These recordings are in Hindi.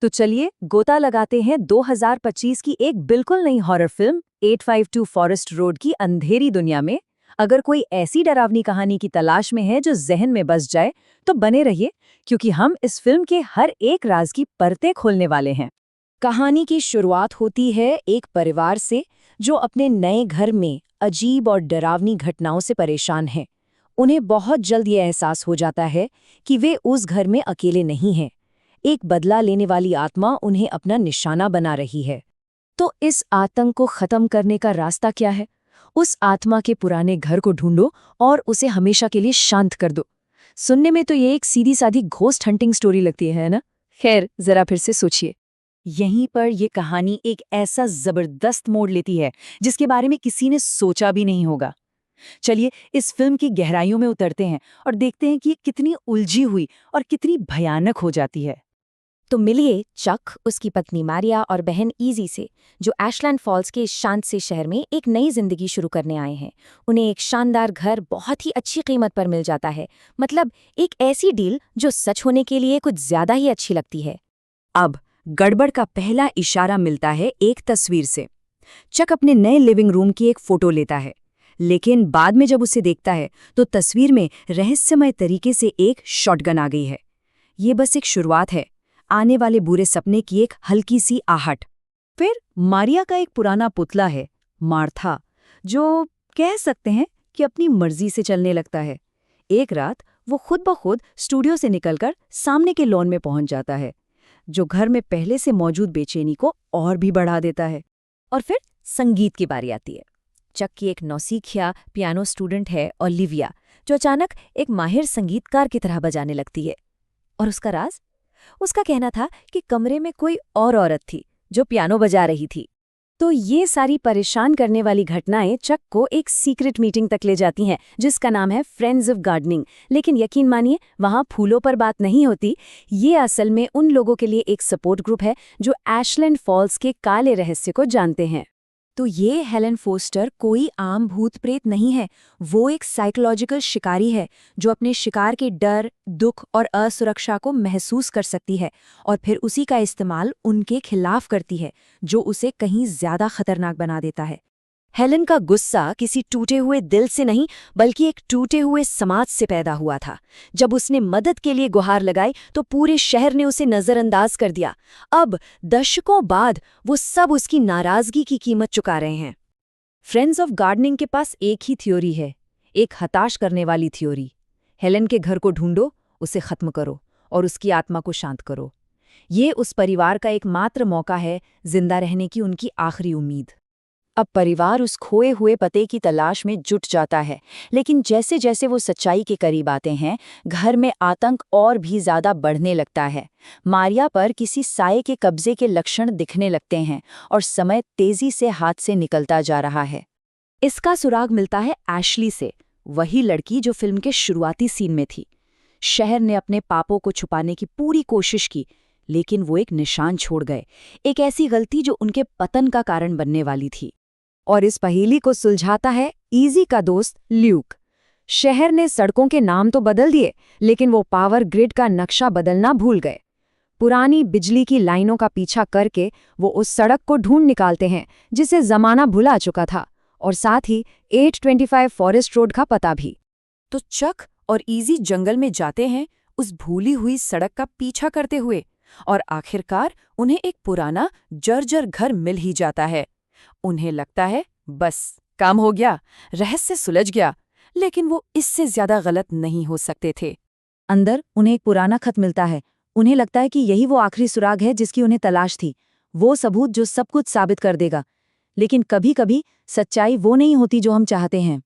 तो चलिए गोता लगाते हैं 2025 की एक बिल्कुल नई हॉरर फिल्म 852 फॉरेस्ट रोड की अंधेरी दुनिया में। अगर कोई ऐसी डरावनी कहानी की तलाश में है जो जहन में बस जाए तो बने रहिए, क्योंकि हम इस फिल्म के हर एक राज की परतें खोलने वाले हैं। कहानी की शुरुआत होती है एक परिवार से जो अपने नए घर में अजीब और डरावनी घटनाओं से परेशान है। उन्हें बहुत जल्द ये एहसास हो जाता है कि वे उस घर में अकेले नहीं हैं। एक बदला लेने वाली आत्मा उन्हें अपना निशाना बना रही है। तो इस आतंक को खत्म करने का रास्ता क्या है? उस आत्मा के पुराने घर को ढूंढो और उसे हमेशा के लिए शांत कर दो। सुनने में तो ये एक सीधी सादी घोस्ट हंटिंग स्टोरी लगती है ना? खैर, जरा फिर से सोचिए। यहीं पर यह कहानी एक ऐसा जबरदस्त मोड़ लेती है जिसके बारे में किसी ने सोचा भी नहीं होगा। चलिए इस फिल्म की गहराइयों में उतरते हैं और देखते हैं कि ये कितनी उलझी हुई और कितनी भयानक हो जाती है। तो मिलिए चक, उसकी पत्नी मारिया और बहन इजी से, जो एशलैंड फॉल्स के इस शांत से शहर में एक नई जिंदगी शुरू करने आए हैं। उन्हें एक शानदार घर बहुत ही अच्छी कीमत पर मिल जाता है। मतलब एक ऐसी डील जो सच होने के लिए कुछ ज्यादा ही अच्छी लगती है। अब गड़बड़ का पहला इशारा मिलता है एक तस्वीर से। चक अपने नए लिविंग रूम की एक फोटो लेता है, लेकिन बाद में जब उसे देखता है तो तस्वीर में रहस्यमय तरीके से एक शॉटगन आ गई है। ये बस एक शुरुआत है, आने वाले बुरे सपने की एक हल्की सी आहट। फिर मारिया का एक पुराना पुतला है, मार्था, जो कह सकते हैं कि अपनी मर्जी से चलने लगता है। एक रात वो खुद ब खुद स्टूडियो से निकलकर सामने के लॉन में पहुंच जाता है, जो घर में पहले से मौजूद बेचैनी को और भी बढ़ा देता है। और फिर संगीत की बारी आती है। चक की एक नौसिखिया पियानो स्टूडेंट है ओलिविया, जो अचानक एक माहिर संगीतकार की तरह बजाने लगती है। और उसका राज? उसका कहना था कि कमरे में कोई और औरत थी जो पियानो बजा रही थी। तो ये सारी परेशान करने वाली घटनाएं चक को एक सीक्रेट मीटिंग तक ले जाती हैं, जिसका नाम है फ्रेंड्स ऑफ गार्डनिंग। लेकिन यकीन मानिए, वहां फूलों पर बात नहीं होती। ये असल में उन लोगों के लिए एक सपोर्ट ग्रुप है जो एशलैंड फॉल्स के काले रहस्य को जानते हैं। तो ये हेलन फोस्टर कोई आम भूत प्रेत नहीं है। वो एक साइकोलॉजिकल शिकारी है जो अपने शिकार के डर, दुख और असुरक्षा को महसूस कर सकती है और फिर उसी का इस्तेमाल उनके खिलाफ करती है, जो उसे कहीं ज्यादा खतरनाक बना देता है। हेलन का गुस्सा किसी टूटे हुए दिल से नहीं, बल्कि एक टूटे हुए समाज से पैदा हुआ था। जब उसने मदद के लिए गुहार लगाई तो पूरे शहर ने उसे नजरअंदाज कर दिया। अब दशकों बाद वो सब उसकी नाराजगी की कीमत चुका रहे हैं। फ्रेंड्स ऑफ गार्डनिंग के पास एक ही थ्योरी है, एक हताश करने वाली थ्योरी। हेलन के घर को ढूंढो, उसे खत्म करो और उसकी आत्मा को शांत करो। ये उस परिवार का एकमात्र मौका है, जिंदा रहने की उनकी आखिरी उम्मीद। अब परिवार उस खोए हुए पते की तलाश में जुट जाता है, लेकिन जैसे जैसे वो सच्चाई के करीब आते हैं, घर में आतंक और भी ज्यादा बढ़ने लगता है। मारिया पर किसी साये के कब्जे के लक्षण दिखने लगते हैं और समय तेजी से हाथ से निकलता जा रहा है। इसका सुराग मिलता है एशली से, वही लड़की जो फिल्म के शुरुआती सीन में थी। शहर ने अपने पापों को छुपाने की पूरी कोशिश की, लेकिन वो एक निशान छोड़ गए, एक ऐसी गलती जो उनके पतन का कारण बनने वाली थी। और इस पहेली को सुलझाता है इजी का दोस्त ल्यूक। शहर ने सड़कों के नाम तो बदल दिए, लेकिन वो पावर ग्रिड का नक्शा बदलना भूल गए। पुरानी बिजली की लाइनों का पीछा करके वो उस सड़क को ढूंढ निकालते हैं जिसे जमाना भुला चुका था, और साथ ही 825 फॉरेस्ट रोड का पता भी। तो चक और इजी जंगल में जाते हैं उस भूली हुई सड़क का पीछा करते हुए, और आखिरकार उन्हें एक पुराना जर्जर घर मिल ही जाता है। उन्हें लगता है बस काम हो गया, रहस्य सुलझ गया, लेकिन वो इससे ज्यादा गलत नहीं हो सकते थे। अंदर उन्हें एक पुराना खत मिलता है। उन्हें लगता है कि यही वो आखिरी सुराग है जिसकी उन्हें तलाश थी, वो सबूत जो सब कुछ साबित कर देगा। लेकिन कभी कभी सच्चाई वो नहीं होती जो हम चाहते हैं।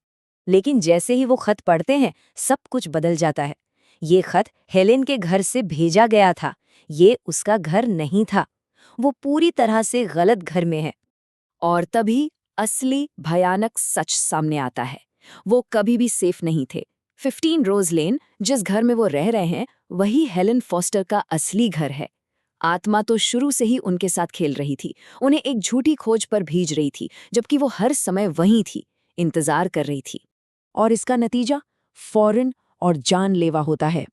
लेकिन जैसे ही वो खत पढ़ते हैं, सब कुछ बदल जाता है। ये खत हेलेन के घर से भेजा गया था। ये उसका घर नहीं था, वो पूरी तरह से गलत घर में है। और तभी असली भयानक सच सामने आता है। वो कभी भी सेफ नहीं थे। 15 रोज लेन, जिस घर में वो रह रहे हैं, वही हेलन फॉस्टर का असली घर है। आत्मा तो शुरू से ही उनके साथ खेल रही थी, उन्हें एक झूठी खोज पर भेज रही थी, जबकि वो हर समय वहीं थी, इंतजार कर रही थी। और इसका नतीजा फौरन और जानलेवा होता है।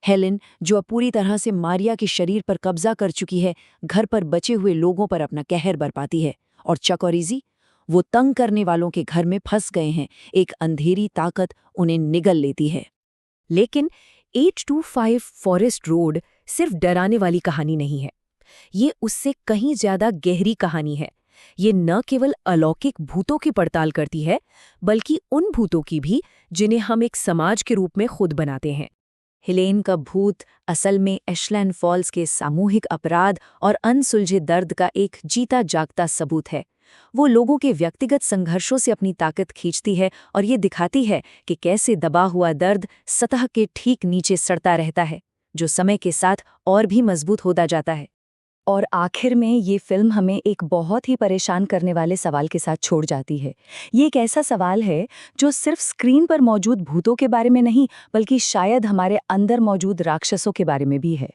हेलेन, जो अब पूरी तरह से मारिया के शरीर पर कब्जा कर चुकी है, घर पर बचे हुए लोगों पर अपना कहर बरपाती है। और चक और इजी, वो तंग करने वालों के घर में फंस गए हैं। एक अंधेरी ताकत उन्हें निगल लेती है। लेकिन 825 फॉरेस्ट रोड सिर्फ डराने वाली कहानी नहीं है। ये उससे कहीं ज्यादा गहरी कहानी है। ये न केवल अलौकिक भूतों की पड़ताल करती है, बल्कि उन भूतों की भी जिन्हें हम एक समाज के रूप में खुद बनाते हैं। हेलेन का भूत असल में एशलैंड फॉल्स के सामूहिक अपराध और अनसुलझे दर्द का एक जीता जागता सबूत है। वो लोगों के व्यक्तिगत संघर्षों से अपनी ताकत खींचती है और ये दिखाती है कि कैसे दबा हुआ दर्द सतह के ठीक नीचे सड़ता रहता है, जो समय के साथ और भी मजबूत होता जाता है। और आखिर में ये फिल्म हमें एक बहुत ही परेशान करने वाले सवाल के साथ छोड़ जाती है। ये एक ऐसा सवाल है जो सिर्फ स्क्रीन पर मौजूद भूतों के बारे में नहीं, बल्कि शायद हमारे अंदर मौजूद राक्षसों के बारे में भी है।